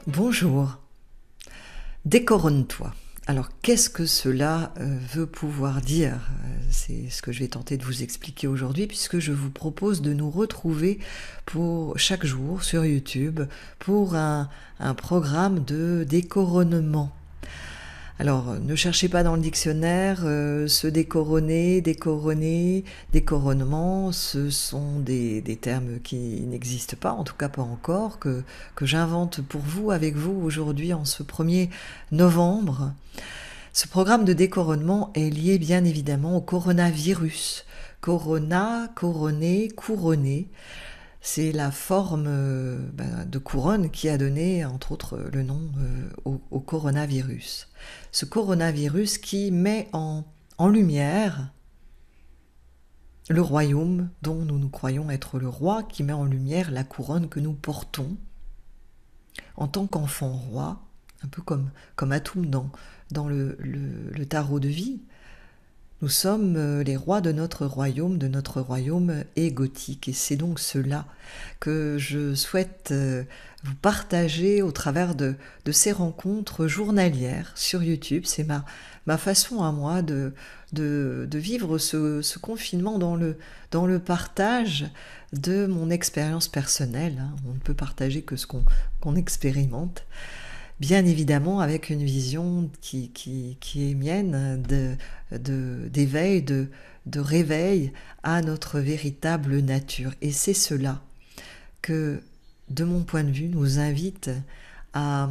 Bonjour, décoronne-toi. Alors qu'est-ce que cela veut pouvoir dire? C'est ce que je vais tenter de vous expliquer aujourd'hui puisque je vous propose de nous retrouver pour chaque jour sur YouTube pour un programme de décoronnement. Alors, ne cherchez pas dans le dictionnaire, se décoronner, décoronner, décoronnement, ce sont des termes qui n'existent pas, en tout cas pas encore, que j'invente pour vous, avec vous, aujourd'hui, en ce 1er novembre. Ce programme de décoronnement est lié bien évidemment au coronavirus. Corona, couronné, couronné. C'est la forme de couronne qui a donné, entre autres, le nom au coronavirus. Ce coronavirus qui met en lumière le royaume dont nous croyons être le roi, qui met en lumière la couronne que nous portons en tant qu'enfant roi, un peu comme Atum dans le tarot de vie. Nous sommes les rois de notre royaume égotique. Et c'est donc cela que je souhaite vous partager au travers de ces rencontres journalières sur YouTube. C'est ma façon à moi de vivre ce confinement dans le partage de mon expérience personnelle. On ne peut partager que ce qu'on expérimente. Bien évidemment avec une vision qui est mienne d'éveil, de réveil à notre véritable nature. Et c'est cela que, de mon point de vue, nous invite à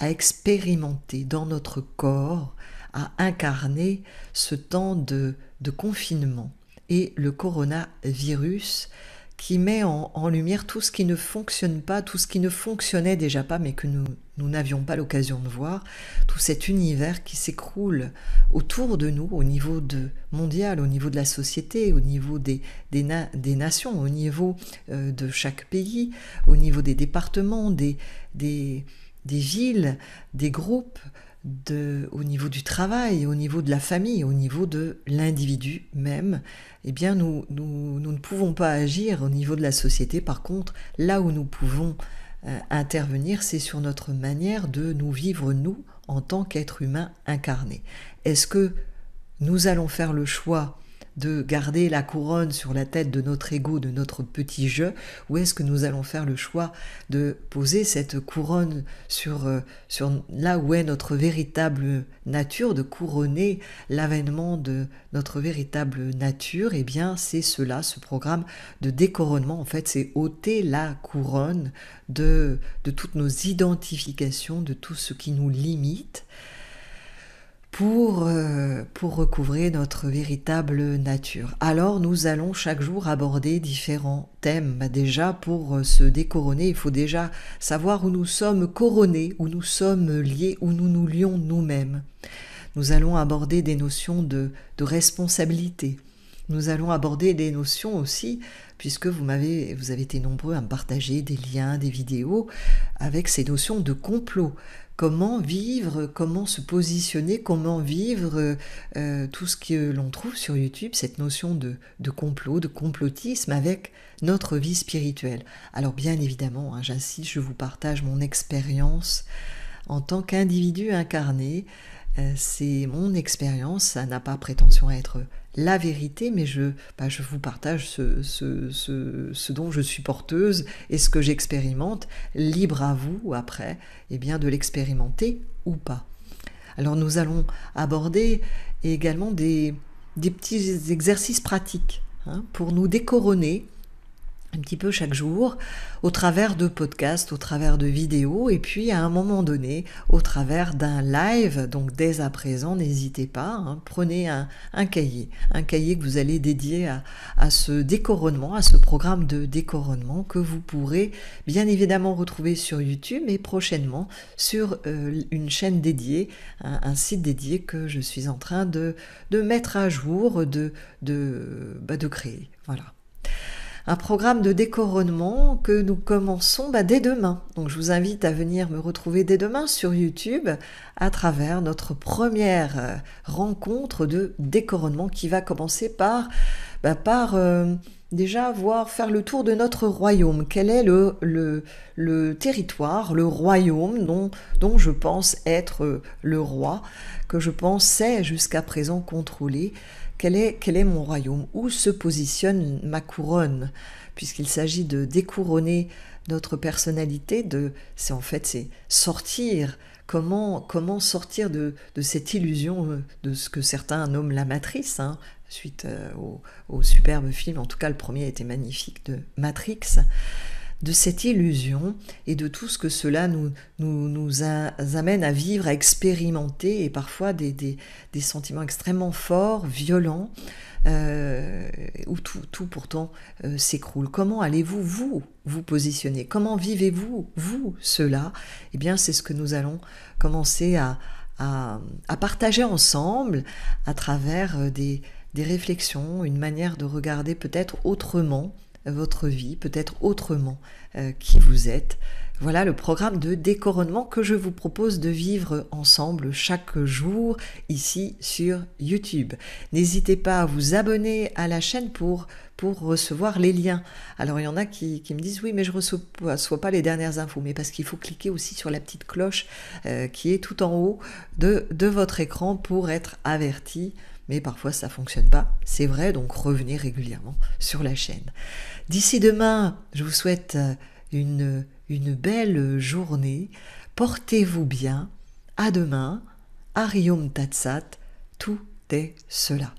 expérimenter dans notre corps, à incarner ce temps de confinement. Et le coronavirus qui met en lumière tout ce qui ne fonctionne pas, tout ce qui ne fonctionnait déjà pas, mais que nous n'avions pas l'occasion de voir, tout cet univers qui s'écroule autour de nous, au niveau mondial, au niveau de la société, au niveau des nations, au niveau de chaque pays, au niveau des départements, des villes, des groupes, au niveau du travail, au niveau de la famille, au niveau de l'individu même. Eh bien, nous ne pouvons pas agir au niveau de la société. Par contre, là où nous pouvons intervenir, c'est sur notre manière de nous vivre, nous, en tant qu'êtres humains incarnés. Est-ce que nous allons faire le choix de garder la couronne sur la tête de notre ego, de notre petit je, ou est-ce que nous allons faire le choix de poser cette couronne sur là où est notre véritable nature, de couronner l'avènement de notre véritable nature? Eh bien, c'est cela, ce programme de décoronnement. En fait, c'est ôter la couronne de toutes nos identifications, de tout ce qui nous limite, pour recouvrer notre véritable nature. Alors nous allons chaque jour aborder différents thèmes. Déjà, pour se décoronner, il faut déjà savoir où nous sommes couronnés, où nous sommes liés, où nous nous lions nous-mêmes. Nous allons aborder des notions de responsabilité. Nous allons aborder des notions aussi, puisque vous avez été nombreux à me partager des liens, des vidéos, avec ces notions de complot. Comment vivre, comment se positionner, comment vivre tout ce que l'on trouve sur YouTube, cette notion de complot, de complotisme avec notre vie spirituelle. Alors bien évidemment, j'insiste, je vous partage mon expérience en tant qu'individu incarné. C'est mon expérience, ça n'a pas prétention à être la vérité, mais je vous partage ce dont je suis porteuse et ce que j'expérimente, libre à vous après de l'expérimenter ou pas. Alors nous allons aborder également des petits exercices pratiques pour nous décoronner un petit peu chaque jour, au travers de podcasts, au travers de vidéos, et puis à un moment donné, au travers d'un live. Donc dès à présent, n'hésitez pas, prenez un cahier que vous allez dédier à ce décoronnement, à ce programme de décoronnement que vous pourrez bien évidemment retrouver sur YouTube, mais prochainement sur une chaîne dédiée, un site dédié que je suis en train de mettre à jour, de créer. Voilà. Un programme de décoronnement que nous commençons dès demain. Donc je vous invite à venir me retrouver dès demain sur YouTube à travers notre première rencontre de décoronnement qui va commencer par déjà faire le tour de notre royaume. Quel est le territoire, le royaume dont je pense être le roi, que je pensais jusqu'à présent contrôler. Quel est mon royaume? Où se positionne ma couronne? Puisqu'il s'agit de découronner notre personnalité, c'est sortir. Comment sortir de cette illusion de ce que certains nomment la matrice, hein, suite au superbe film, en tout cas le premier était magnifique, de Matrix, de cette illusion et de tout ce que cela nous amène à vivre, à expérimenter, et parfois des sentiments extrêmement forts, violents, où tout pourtant s'écroule. Comment allez-vous vous positionner? Comment vivez-vous cela? Eh bien, c'est ce que nous allons commencer à partager ensemble à travers des réflexions, une manière de regarder peut-être autrement votre vie, peut-être autrement qui vous êtes. Voilà le programme de découronnement que je vous propose de vivre ensemble chaque jour ici sur YouTube. N'hésitez pas à vous abonner à la chaîne pour recevoir les liens. Alors il y en a qui me disent oui mais je ne reçois pas les dernières infos, mais parce qu'il faut cliquer aussi sur la petite cloche qui est tout en haut de votre écran pour être averti. Mais parfois ça fonctionne pas, c'est vrai, donc revenez régulièrement sur la chaîne. D'ici demain, je vous souhaite une belle journée, portez-vous bien, à demain, Ariom Tatsat, tout est cela.